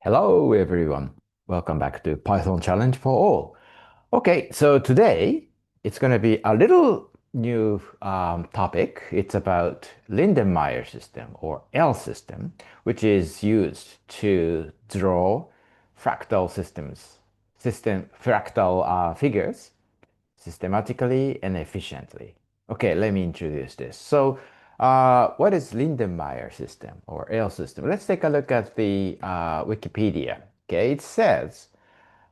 Hello, everyone. Welcome back to Python Challenge for All. Okay, so today it's going to be a little new topic. It's about Lindenmayer system or L system, which is used to draw fractal fractal figures systematically and efficiently. Okay, let me introduce this. So, what is Lindenmayer system or L system? Let's take a look at the Wikipedia. Okay, it says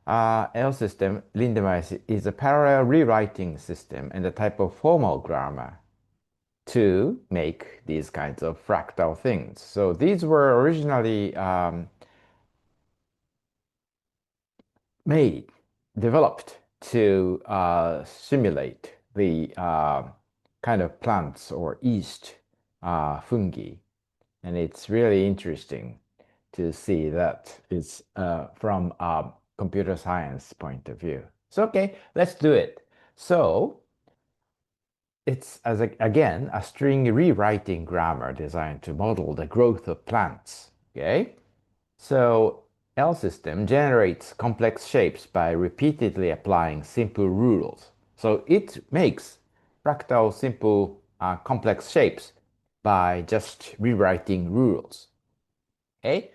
L system, is a parallel rewriting system and a type of formal grammar to make these kinds of fractal things. So these were originally made, developed to simulate the kind of plants or yeast fungi. And it's really interesting to see that it's from a computer science point of view. So, okay, let's do it. So, it's again a string rewriting grammar designed to model the growth of plants. Okay, so L system generates complex shapes by repeatedly applying simple rules. So it makes fractal simple complex shapes by just rewriting rules. Okay,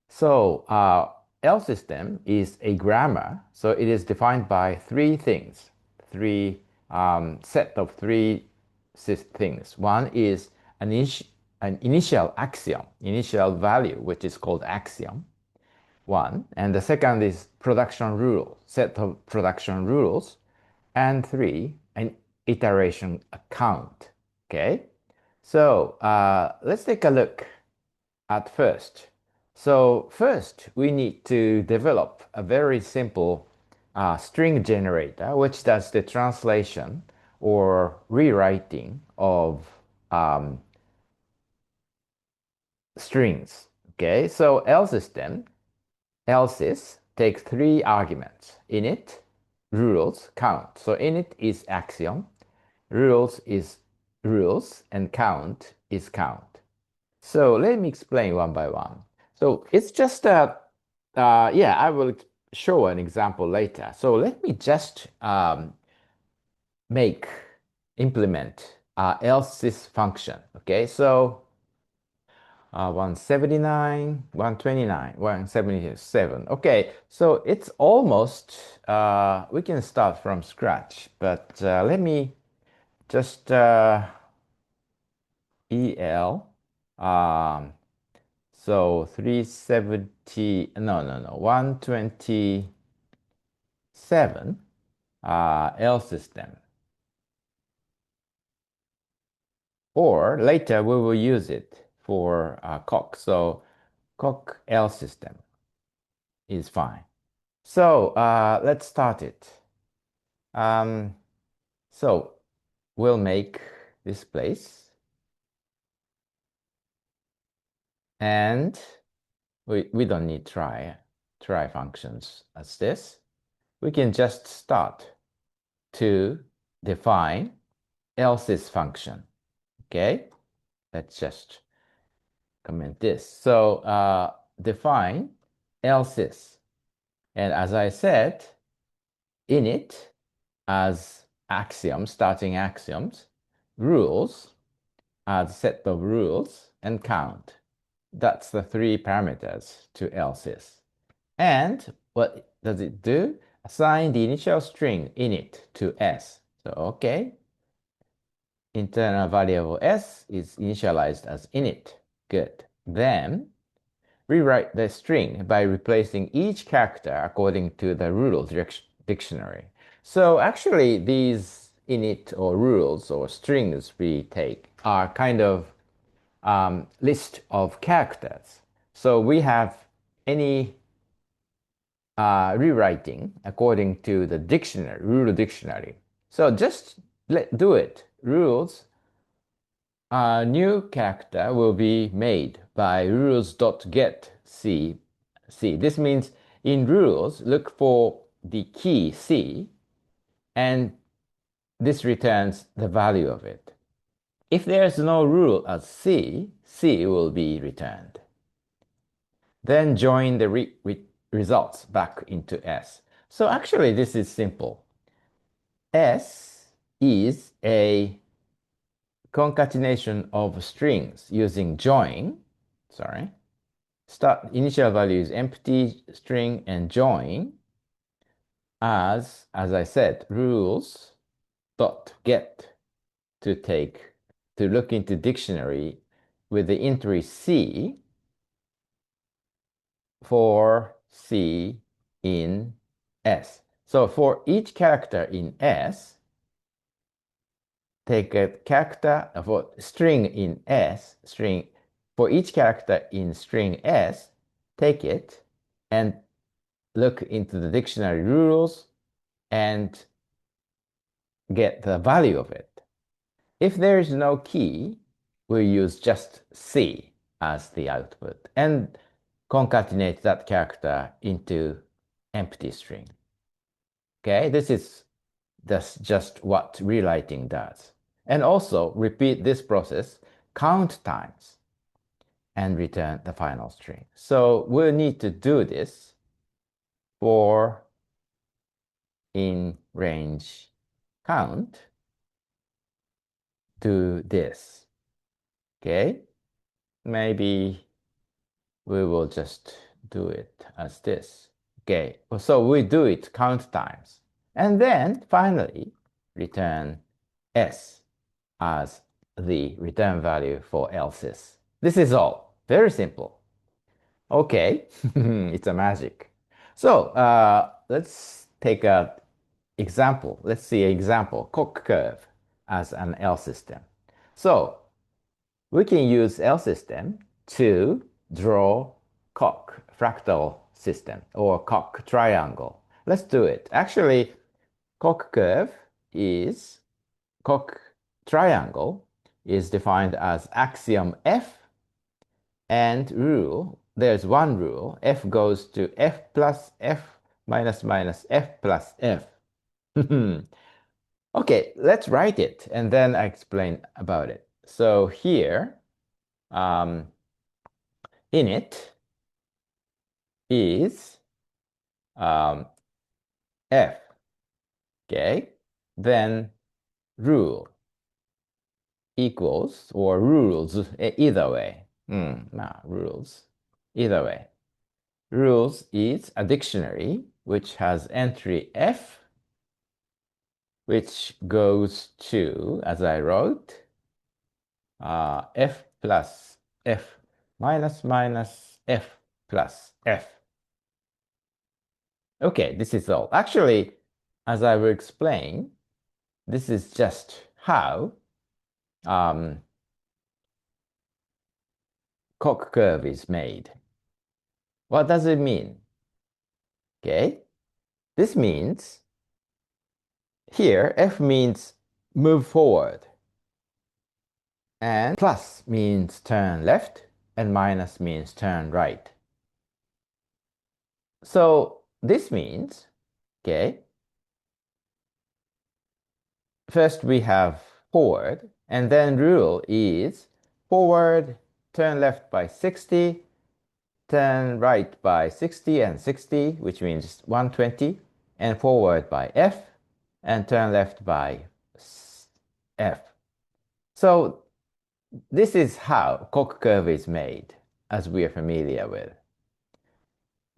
so L system is a grammar. So it is defined by three things, three set of three things. One is an initial axiom, initial value, which is called axiom. One, and the second is production rule, set of production rules, and three, an iteration count. Okay, so let's take a look at first. So first, we need to develop a very simple string generator, which does the translation or rewriting of um, strings. Okay, so L system, Elsys takes three arguments: init, rules, count. So init is axiom, rules is rules, and count is count. So let me explain one by one. So it's just yeah, I will show an example later. So let me just make, implement else this function. Okay, so 179, 129, 177. Okay, so it's almost, we can start from scratch, but let me just EL. Um, So 370, no, 127 L system. Or later we will use it for Coq. So Coq L system is fine. So let's start it. Um, so we'll make this place and we don't need try functions as this. We can just start to define else's function. Okay, let's just comment this. So define else's. And as I said, init as axioms, starting axioms, rules as set of rules, and count. That's the three parameters to else's. And what does it do? Assign the initial string init to s. So, okay, internal variable s is initialized as init. Good. Then rewrite the string by replacing each character according to the rules dictionary. So actually these init or rules or strings we take are kind of list of characters. So we have any rewriting according to the dictionary, rule dictionary. So just do it. Rules, a new character will be made by rules.get c. This means in rules, look for the key c, and this returns the value of it. If there's no rule as c, c will be returned. then join the results back into S. So actually, this is simple. S is a concatenation of strings using join. Sorry. Start initial value is empty string and join as I said, rules dot get to look into dictionary with the entry C for C in S. So for each character in S, take a character for string in S, string for each character in string S, take it and look into the dictionary rules and get the value of it. If there is no key, we use just C as the output and concatenate that character into empty string. Okay, this is just what rewriting does. And also repeat this process count times and return the final string. So we'll need to do this for in range count to this. Okay, maybe we will just do it as this. Okay, so we do it count times. And then finally return S as the return value for else's. This is all. Very simple. Okay, it's a magic. So let's take a example. Let's see an example, cock curve as an L system. So we can use L system to draw cock fractal system or cock triangle. Let's do it. Actually, cock curve is cock triangle is defined as axiom F and rule. There's one rule. F goes to F plus F minus minus F plus F. Okay, let's write it and then I explain about it. So here, in it is F. Okay, then rule equals or rules either way. Rules either way. Rules is a dictionary which has entry F, which goes to, as I wrote, F plus F minus minus F plus F. Okay, this is all. Actually, as I will explain, this is just how cock curve is made. What does it mean? Okay, this means here F means move forward and plus means turn left and minus means turn right. So this means, okay, first we have forward and then rule is forward, turn left by 60, turn right by 60 and 60, which means 120, and forward by F, and turn left by F. So this is how cock curve is made, as we are familiar with.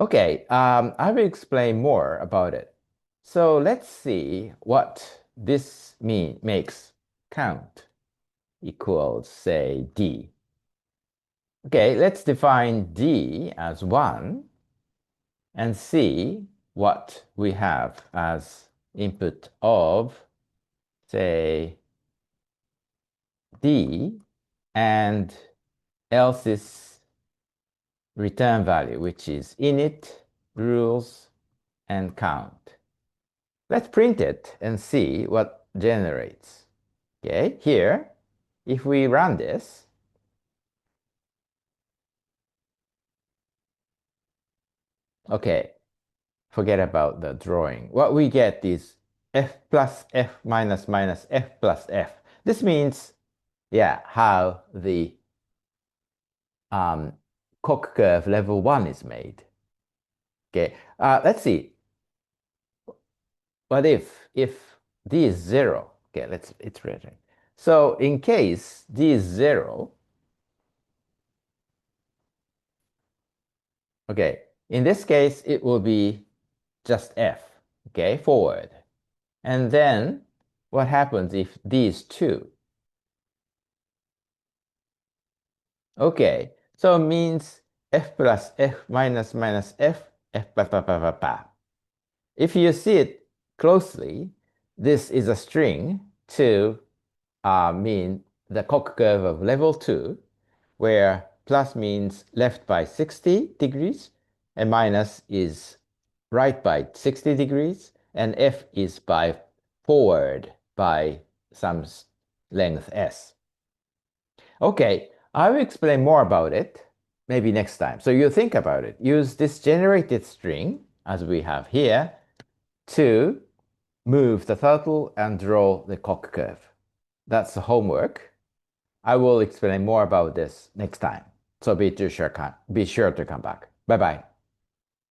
Okay, I will explain more about it. So let's see what this makes count equals, say, D. Okay, let's define D as 1 and see what we have as input of, say, D and else's return value, which is init, rules, and count. Let's print it and see what generates. Okay, here, if we run this, okay, forget about the drawing. What we get is F plus F minus minus F plus F. This means, yeah, how the cock curve level 1 is made. Okay, let's see. What if d is 0? Okay, let's iterate it. So in case d is 0, okay, in this case, it will be just f, okay, forward. And then what happens if d is 2? Okay, so it means f plus f minus minus f pa pa pa pa pa. If you see it closely, this is a string to mean the cock curve of level 2, where plus means left by 60 degrees, and minus is right by 60 degrees, and f is by forward by some length s. Okay, I will explain more about it maybe next time. So you think about it. Use this generated string, as we have here, to move the turtle and draw the cock curve. That's the homework. I will explain more about this next time. So be sure to come back. Bye bye.